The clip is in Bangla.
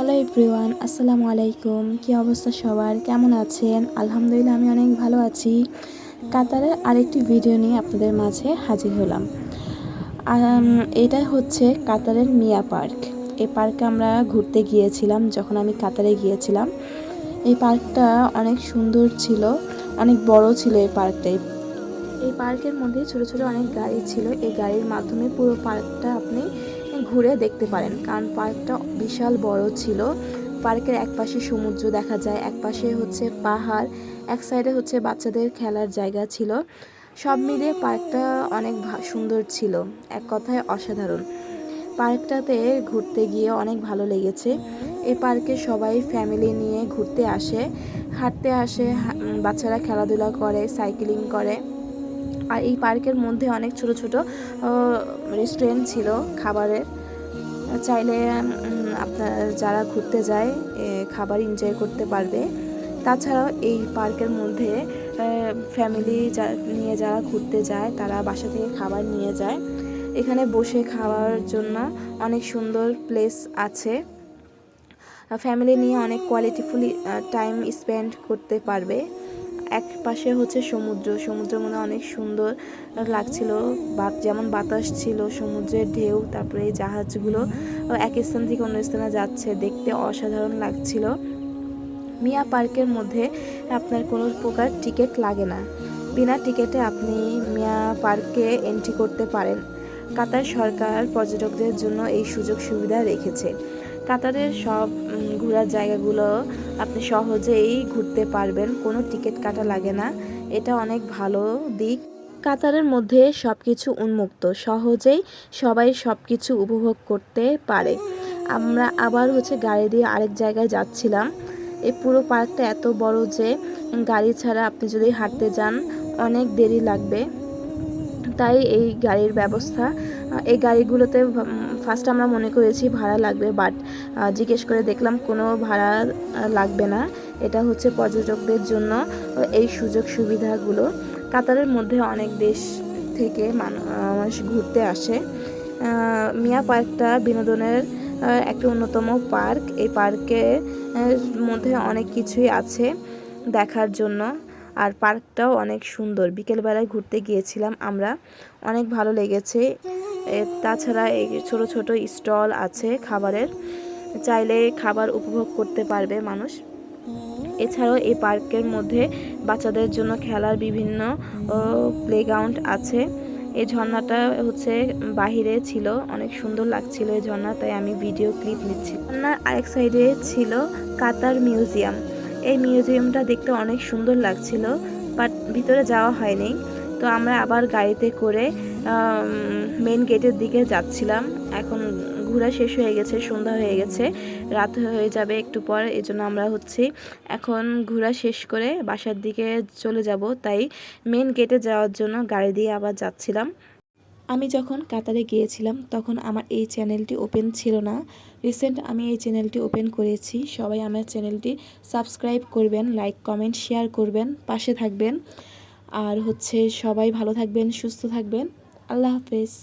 হ্যালো এভরিওয়ান, আসসালামু আলাইকুম। কী অবস্থা সবার, কেমন আছেন? আলহামদুলিল্লাহ আমি অনেক ভালো আছি। কাতারের আরেকটি ভিডিও নিয়ে আপনাদের মাঝে হাজির হলাম। এটা হচ্ছে কাতারের মিয়া পার্ক। এই পার্কে আমরা ঘুরতে গিয়েছিলাম যখন আমি কাতারে গিয়েছিলাম। এই পার্কটা অনেক সুন্দর ছিল, অনেক বড় ছিল এই পার্কটাই। এই পার্কের মধ্যে ছোট ছোট অনেক গাড়ি ছিল। এই গাড়ির মাধ্যমে পুরো পার্কটা আপনি ঘুরে দেখতে পারেন, কারণ পার্কটা বিশাল বড় ছিল। পার্কের এক পাশে সমুদ্র দেখা যায়, এক পাশে হচ্ছে পাহাড়, এক সাইডে হচ্ছে বাচ্চাদের খেলার জায়গা ছিল। সব মিলিয়ে পার্কটা অনেক সুন্দর ছিল, এক কথায় অসাধারণ। পার্কটাতে ঘুরতে গিয়ে অনেক ভালো লেগেছে। এই পার্কে সবাই ফ্যামিলি নিয়ে ঘুরতে আসে, হাঁটতে আসে, বাচ্চারা খেলাধুলা করে, সাইক্লিং করে। আর এই পার্কের মধ্যে অনেক ছোট ছোট রেস্টুরেন্ট ছিল খাবারের। চাইলে আপনার যারা ঘুরতে যায় খাবার এনজয় করতে পারবে। তাছাড়াও এই পার্কের মধ্যে ফ্যামিলি নিয়ে যারা ঘুরতে যায় তারা বাসা থেকে খাবার নিয়ে যায়। এখানে বসে খাওয়ার জন্য অনেক সুন্দর প্লেস আছে। ফ্যামিলি নিয়ে অনেক কোয়ালিটিফুল টাইম স্পেন্ড করতে পারবে। এক পাশে হচ্ছে সমুদ্রের মধ্যে অনেক সুন্দর লাগছিল, যেমন বাতাস ছিল, সমুদ্রের ঢেউ, তারপরে এই জাহাজগুলো এক স্থান থেকে অন্য স্থানে যাচ্ছে, দেখতে অসাধারণ লাগছিল। মিয়া পার্কের মধ্যে আপনার কোনো প্রকার টিকিট লাগে না। বিনা টিকিটে আপনি মিয়া পার্কে এন্ট্রি করতে পারেন। কাতার সরকার পর্যটকদের জন্য এই সুযোগ সুবিধা রেখেছে। কাতারের সব ঘোরার জায়গাগুলো আপনি সহজেই ঘুরতে পারবেন, কোনো টিকিট কাটা লাগে না। এটা অনেক ভালো দিক। কাতারের মধ্যে সব কিছু উন্মুক্ত, সহজেই সবাই সব কিছু উপভোগ করতে পারে। আমরা আবার হচ্ছে গাড়ি দিয়ে আরেক জায়গায় যাচ্ছিলাম। এই পুরো পার্কটা এত বড় যে গাড়ি ছাড়া আপনি যদি হাঁটতে যান অনেক দেরি লাগবে, তাই এই গাড়ির ব্যবস্থা। এই গাড়িগুলোতে ফার্স্ট আমরা মনে করেছি ভাড়া লাগবে, বাট জিজ্ঞেস করে দেখলাম কোনো ভাড়া লাগবে না। এটা হচ্ছে পর্যটকদের জন্য এই সুযোগ সুবিধাগুলো। কাতারের মধ্যে অনেক দেশ থেকে মানুষ ঘুরতে আসে। মিয়া পার্কটা বিনোদনের একটা অন্যতম পার্ক। এই পার্কের মধ্যে অনেক কিছুই আছে দেখার জন্য। আর পার্কটাও অনেক সুন্দর। বিকেলবেলায় ঘুরতে গিয়েছিলাম আমরা, অনেক ভালো লেগেছে। তাছাড়া এই ছোট ছোট স্টল আছে খাবারের, চাইলে খাবার উপভোগ করতে পারবে মানুষ। এছাড়াও এই পার্কের মধ্যে বাচ্চাদের জন্য খেলার বিভিন্ন প্লেগ্রাউন্ড আছে। এই ঝর্ণাটা হচ্ছে বাহিরে ছিল, অনেক সুন্দর লাগছিল এই ঝর্ণা, তাই আমি ভিডিও ক্লিপ নিচ্ছি। ঝর্ণার আরেক সাইডে ছিল কাতার মিউজিয়াম। এই মিউজিয়ামটা দেখতে অনেক সুন্দর লাগছিল, বাট ভিতরে যাওয়া হয়নি। তো আমরা আবার গাড়িতে করে মেন গেটের দিকে যাচ্ছিলাম। এখন ঘোরা শেষ হয়ে গেছে, সন্ধ্যা হয়ে গেছে, রাত হয়ে যাবে একটু পর। এই জন্য আমরা এখন ঘোরা শেষ করে বাসার দিকে চলে যাব, তাই মেন গেটে যাওয়ার জন্য গাড়ি দিয়ে আবার যাচ্ছিলাম। আমি যখন কাতারে গিয়েছিলাম তখন আমার এই চ্যানেলটি ওপেন ছিল না। রিসেন্ট আমি এই চ্যানেলটি ওপেন করেছি। সবাই আমার চ্যানেলটি সাবস্ক্রাইব করবেন, লাইক কমেন্ট শেয়ার করবেন, পাশে থাকবেন। আর সবাই ভালো থাকবেন, সুস্থ থাকবেন। আল্লাহ হাফেজ।